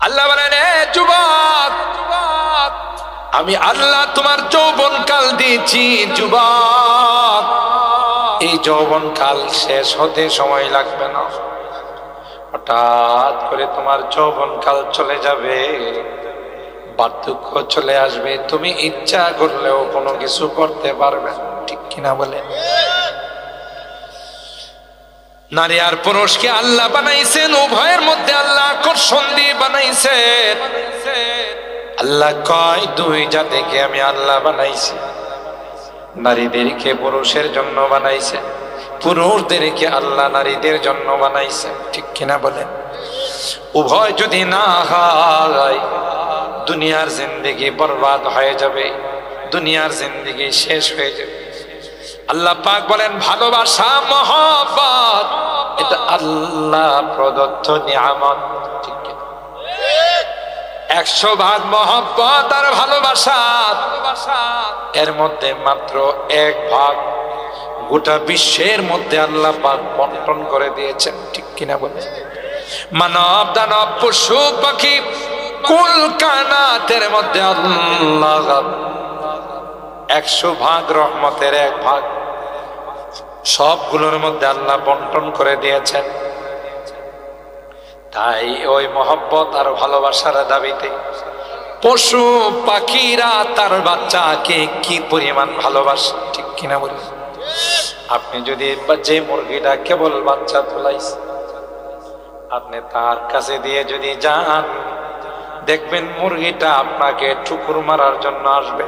আল্লাহ বলেন, এ যুবক, আমি আল্লাহ তোমার যৌবন কাল দিয়েছি যুবক, এই যৌবন কাল শেষ হতে সময় লাগবে না। হঠাৎ করে তোমার যৌবন কাল চলে যাবে, বার্ধক্য চলে আসবে, তুমি ইচ্ছা করলেও কোনো কিছু করতে পারবে না। ঠিক কিনা বলে? নারী আর পুরুষকে আল্লাহ বানাইছেন, উভয়ের মধ্যে আল্লাহ আকর্ষণ দিয়ে বানাইছেন। আল্লাহ কয়, দুই জাতিকে আমি আল্লাহ বানাইছি, নারীদেরকে পুরুষের জন্য বানাইছে, পুরুষদেরকে আল্লাহ নারীদের জন্য বানাইছে। ঠিক কিনা বলেন? উভয় যদি না হয়, দুনিয়ার জিন্দেগি বরবাদ হয়ে যাবে, দুনিয়ার জিন্দেগি শেষ হয়ে যাবে। আল্লাহ পাক বলেন, ভালোবাসা মহব্বত এটা আল্লাহ প্রদত্ত নিয়ামত। ঠিক কিনা? 100 ভাগ মহব্বত আর ভালোবাসা, এর মধ্যে মাত্র 1 ভাগ গোটা বিশ্বের মধ্যে আল্লাহ পাক বন্টন করে দিয়েছেন। ঠিক কিনা বলে? মানব দানব পশু পাখি কুল কায়নাতের মধ্যে আল্লাহ 100 ভাগ রহমতের 1 ভাগ সবগুলোর মধ্যে আল্লাহ বন্টন করে দিয়েছেন। তাই ওই মহব্বত আর ভালোবাসার দাবিতে পশু পাখিরা তার বাচ্চাকে কি পরিমাণ ভালোবাসে। ঠিক কিনা বলি? আপনি যদি যে মুরগিটা কেবল বাচ্চা তোলাইছে, আপনি তার কাছে দিয়ে যদি যান, দেখবেন মুরগিটা আপনাকে ঠুকুর মারার জন্য আসবে।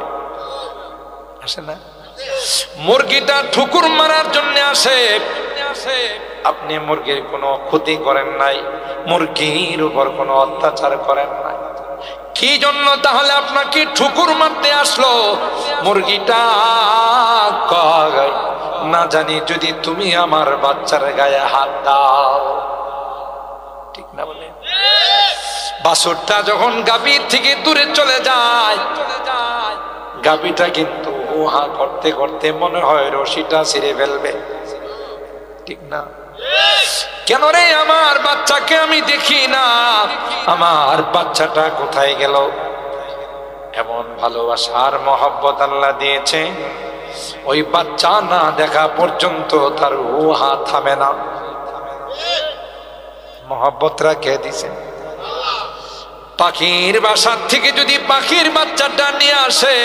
আসে না? মুরগিটা ঠুকুর মারার জন্য আসে। আপনি মুরগির কোনো ক্ষতি করেন নাই, মুরগির উপর কোনো অত্যাচার করেন নাই, কি জন্য তাহলে আপনাকে ঠুকুর মারতে আসলো? মুরগিটা কয়, না জানি যদি তুমি আমার বাচ্চার গায়ে হাত দাও। ঠিক না বলে? বাছুরটা যখন গাভীর থেকে দূরে চলে যায়, গাভীটা কিন্তু উহা করতে করতে মনে হয় রশিটা ছিঁড়ে ফেলবে। ঠিক না? কেন রে, আমার বাচ্চাকে আমি দেখি না, আমার বাচ্চাটা কোথায় গেল? এমন ভালোবাসার মহব্বত আল্লাহ দিয়েছে, ওই বাচ্চা না দেখা পর্যন্ত তার উহা থামে না। মহব্বতরা কে দিছে? পাখির বাসার থেকে যদি পাখির বাচ্চাটা নিয়ে আসে,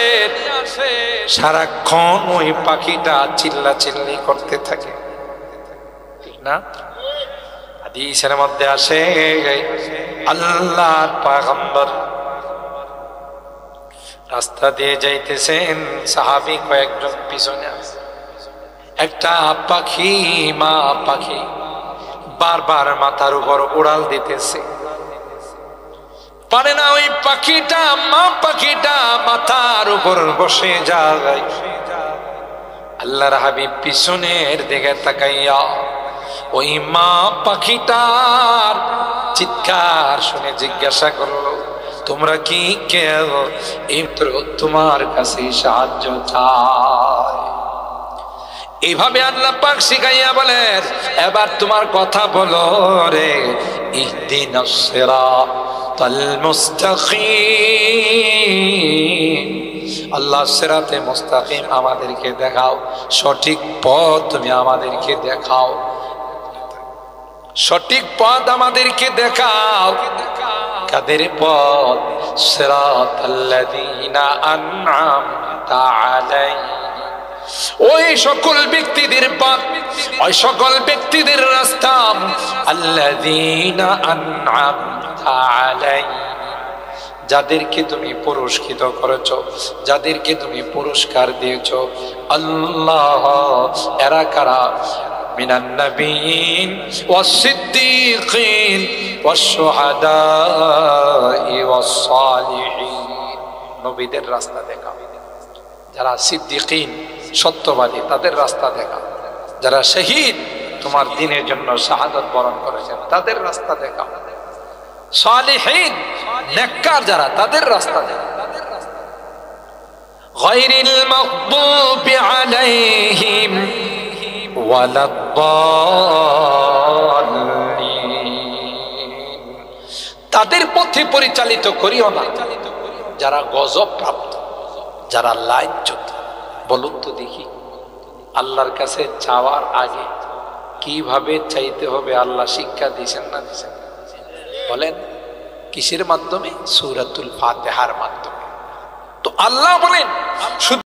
সারাক্ষণ ওই পাখিটা চিল্লা চিল্লি করতে থাকে। ঠিক না? হাদিসের মধ্যে আসে, আল্লাহর পয়গম্বর রাস্তা দিয়ে যাইতেছেন, সাহাবী কয়েকজন পিছনে আছে। একটা পাখি, মা পাখি বারবার মাথার উপর উড়াল দিতেছে, পারে না ওই পাখিটা, মা পাখিটা মাথার উপর বসে যায়। আল্লাহর হাবিব পিছনের দিকে তাকাইয়া ওই মা পাখিটার চিৎকার শুনে জিজ্ঞাসা করলো, তোমরা কি কেউ তোমার কাছে সাহায্য চায়? এইভাবে আল্লাহ পাক শিখাইয়া বলেন, এবার তোমার কথা বলো রে, ইহদিনাস সিরাতাল মুস্তাকিম। আল্লাহ সিরাতে মুস্তাকিম আমাদেরকে দেখাও, সঠিক পথ তুমি আমাদেরকে দেখাও, সঠিক পথ আমাদেরকে দেখাও। কাদের পথ? সিরাতাল্লাযীনা আন'আমতা আলাইহিম। ওই সকল ব্যক্তিদের পথ, ওই সকল ব্যক্তিদের রাস্তা, আল্লাযীনা আন'আমতা আলাইহিম, যাদেরকে তুমি পুরস্কৃত করেছো, যাদেরকে তুমি পুরস্কার দিয়েছো। আল্লাহ এরা কারা? মিনান নাবিয়িন ওয়াস সিদ্দীকিন ওয়াস শুহাদাই ওয়াস সালিহিন। নবীদের রাস্তা দেখাও। যারা সিদ্দীকিন সত্যবাদী তাদের রাস্তা দেখাও। যারা শহীদ তোমার দ্বীনের জন্য শাহাদাত বরণ করেছেন তাদের রাস্তা দেখাও। সালিহিন নেককার যারা তাদের রাস্তা দেখাও। গায়রিল মাগদুবি আলাইহিম ওয়ালাদ-দাল্লিন, তাদের পথে পরিচালিত করিও না যারা গজব প্রাপ্ত, যারা লাজ্জত। বলুন তো দেখি, আল্লাহর কাছে চাওয়ার আগে কিভাবে চাইতে হবে আল্লাহ শিক্ষা দিয়েছেন না দিয়েছেন? বলেন কিসের মাধ্যমে? সূরাতুল ফাতিহার মাধ্যমে। তো আল্লাহ বলেন শুধু